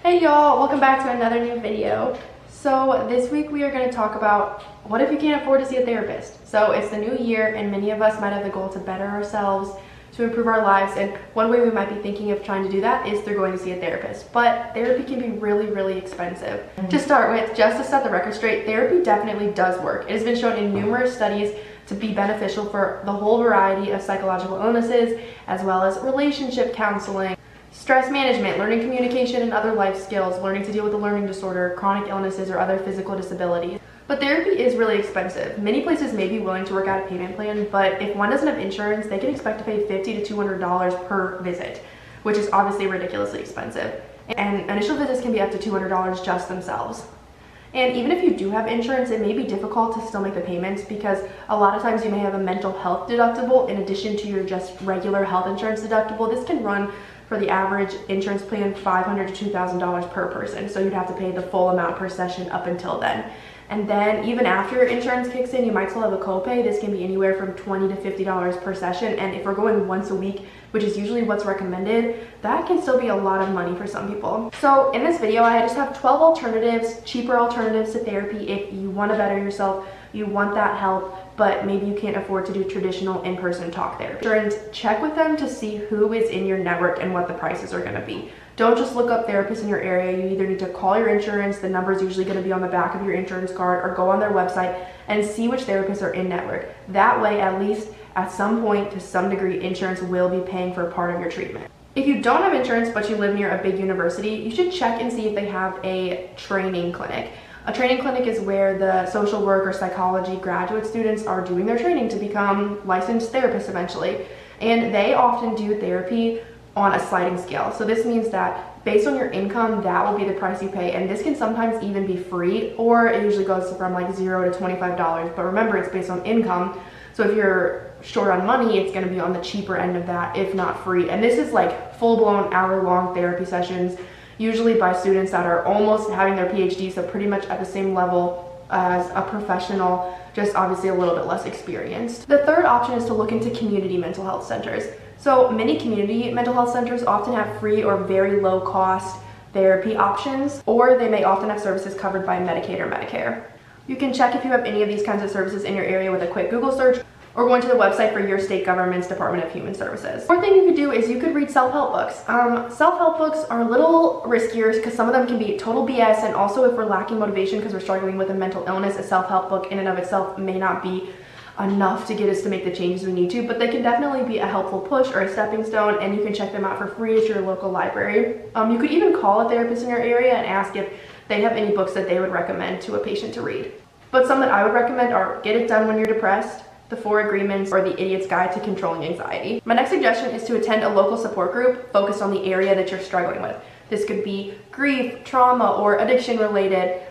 Hey y'all, welcome back to another new video. So this week we are going to talk about what if you can't afford to see a therapist. So it's the new year and many of us might have the goal to better ourselves, to improve our lives, and one way we might be thinking of trying to do that is through going to see a therapist. But therapy can be really expensive. To start with, just to set the record straight, therapy definitely does work. It has been shown in numerous studies to be beneficial for the whole variety of psychological illnesses, as well as relationship counseling, stress management, learning communication and other life skills, learning to deal with a learning disorder, chronic illnesses, or other physical disabilities. But therapy is really expensive. Many places may be willing to work out a payment plan, but if one doesn't have insurance, they can expect to pay $50 to $200 per visit, which is obviously ridiculously expensive. And initial visits can be up to $200 just themselves. And even if you do have insurance, it may be difficult to still make the payments because a lot of times you may have a mental health deductible in addition to your just regular health insurance deductible. This can run for the average insurance plan $500 to $2,000 per person. So you'd have to pay the full amount per session up until then. And then even after your insurance kicks in, you might still have a copay. This can be anywhere from $20 to $50 per session. And if we're going once a week, which is usually what's recommended, that can still be a lot of money for some people. So in this video, I just have 12 alternatives, cheaper alternatives to therapy if you want to better yourself, you want that help, but maybe you can't afford to do traditional in-person talk therapy. And check with them to see who is in your network and what the prices are going to be. Don't just look up therapists in your area. You either need to call your insurance, the number is usually going to be on the back of your insurance card, or go on their website and see which therapists are in network. That way, at least at some point, to some degree, insurance will be paying for part of your treatment. If you don't have insurance but you live near a big university, you should check and see if they have a training clinic. A training clinic is where the social work or psychology graduate students are doing their training to become licensed therapists eventually. And they often do therapy on a sliding scale. So this means that based on your income, that will be the price you pay. And this can sometimes even be free, or it usually goes from like $0 to $25. But remember, it's based on income. So if you're short on money, it's going to be on the cheaper end of that, if not free. And this is like full-blown hour-long therapy sessions, usually by students that are almost having their PhD, so pretty much at the same level as a professional, just obviously a little bit less experienced. The third option is to look into community mental health centers. So many community mental health centers often have free or very low cost therapy options, or they may often have services covered by Medicaid or Medicare. You can check if you have any of these kinds of services in your area with a quick Google search, or going to the website for your state government's Department of Human Services. One thing you could do is you could read self-help books. Self-help books are a little riskier because some of them can be total BS, and also if we're lacking motivation because we're struggling with a mental illness, a self-help book in and of itself may not be enough to get us to make the changes we need to, but they can definitely be a helpful push or a stepping stone, and you can check them out for free at your local library. You could even call a therapist in your area and ask if they have any books that they would recommend to a patient to read. But some that I would recommend are Get It Done When You're Depressed, The 4 Agreements, or The Idiot's Guide to Controlling Anxiety. My next suggestion is to attend a local support group focused on the area that you're struggling with. This could be grief, trauma, or addiction related,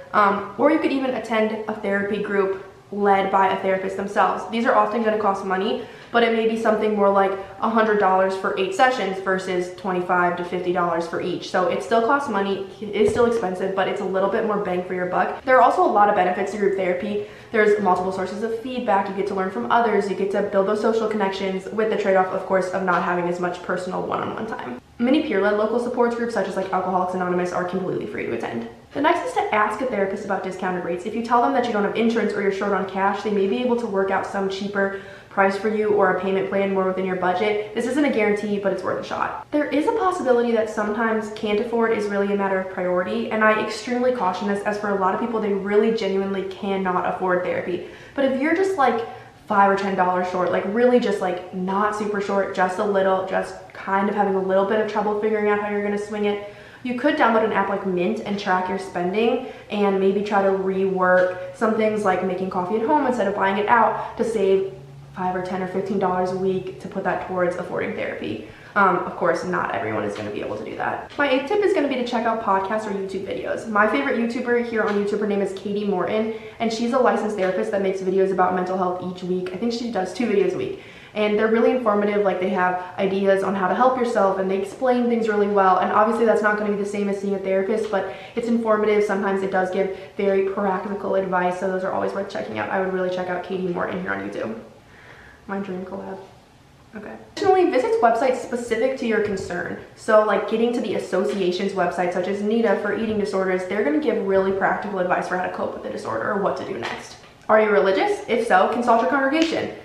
or you could even attend a therapy group led by a therapist themselves. These are often going to cost money, but it may be something more like $100 for 8 sessions versus $25 to $50 for each. So it still costs money, it is still expensive, but it's a little bit more bang for your buck. There are also a lot of benefits to group therapy. There's multiple sources of feedback, you get to learn from others, you get to build those social connections, with the trade-off, of course, of not having as much personal one-on-one time. Many peer-led local support groups, such as like Alcoholics Anonymous, are completely free to attend. The next is to ask a therapist about discounted rates. If you tell them that you don't have insurance or you're short on cash, they may be able to work out some cheaper price for you or a payment plan more within your budget. This isn't a guarantee, but it's worth a shot. There is a possibility that sometimes can't afford is really a matter of priority, and I extremely caution this, as for a lot of people, they really genuinely cannot afford therapy. But if you're just like $5 or $10 short, like really just like not super short, just a little, just kind of having a little bit of trouble figuring out how you're gonna swing it, you could download an app like Mint and track your spending and maybe try to rework some things like making coffee at home instead of buying it out to save $5 or $10 or $15 a week to put that towards affording therapy. Of course, not everyone is going to be able to do that. My 8th tip is going to be to check out podcasts or YouTube videos. My favorite YouTuber here on YouTube, her name is Katie Morton, and she's a licensed therapist that makes videos about mental health each week. I think she does 2 videos a week. And they're really informative, like they have ideas on how to help yourself and they explain things really well. And obviously that's not going to be the same as seeing a therapist, but it's informative. Sometimes it does give very practical advice, so those are always worth checking out. I would really check out Katie Morton here on YouTube. My dream collab. Okay. Additionally, visit websites specific to your concern. So like getting to the association's website, such as NEDA for eating disorders, they're going to give really practical advice for how to cope with the disorder or what to do next. Are you religious? If so, consult your congregation.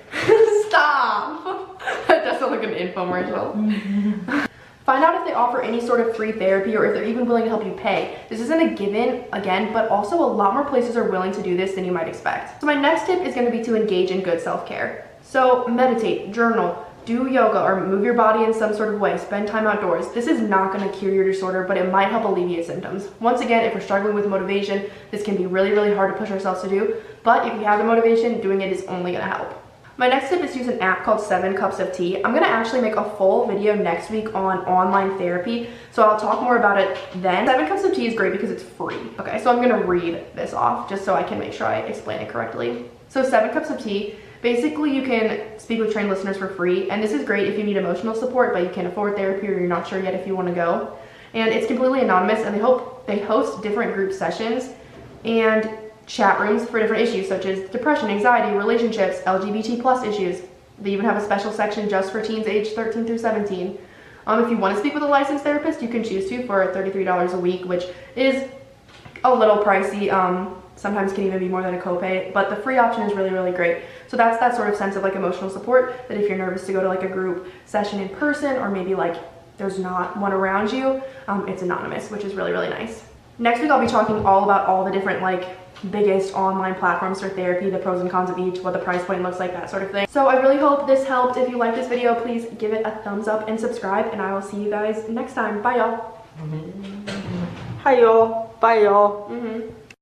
Stop! That does sound like an infomercial. Find out if they offer any sort of free therapy or if they're even willing to help you pay. This isn't a given, again, but also a lot more places are willing to do this than you might expect. So my next tip is going to be to engage in good self-care. So meditate, journal, do yoga, or move your body in some sort of way, spend time outdoors. This is not going to cure your disorder, but it might help alleviate symptoms. Once again, if we're struggling with motivation, this can be really, really hard to push ourselves to do, but if you have the motivation, doing it is only going to help. My next tip is to use an app called 7 Cups of Tea. I'm going to actually make a full video next week on online therapy, so I'll talk more about it then. 7 Cups of Tea is great because it's free. Okay, so I'm going to read this off just so I can make sure I explain it correctly. So 7 Cups of Tea, basically you can speak with trained listeners for free, and this is great if you need emotional support but you can't afford therapy or you're not sure yet if you want to go. And it's completely anonymous, and they host different group sessions and chat rooms for different issues such as depression, anxiety, relationships, LGBT plus issues. They even have a special section just for teens aged 13 through 17. If you want to speak with a licensed therapist, you can choose to for $33 a week, which is a little pricey. Sometimes can even be more than a copay, but the free option is really, really great. So that's that sort of sense of like emotional support, that if you're nervous to go to like a group session in person, or maybe like there's not one around you, it's anonymous, which is really, really nice. Next week, I'll be talking all about all the different like biggest online platforms for therapy, the pros and cons of each, what the price point looks like, that sort of thing. So I really hope this helped. If you like this video, please give it a thumbs up and subscribe, and I will see you guys next time. Bye, y'all. Hi, y'all. Bye, y'all.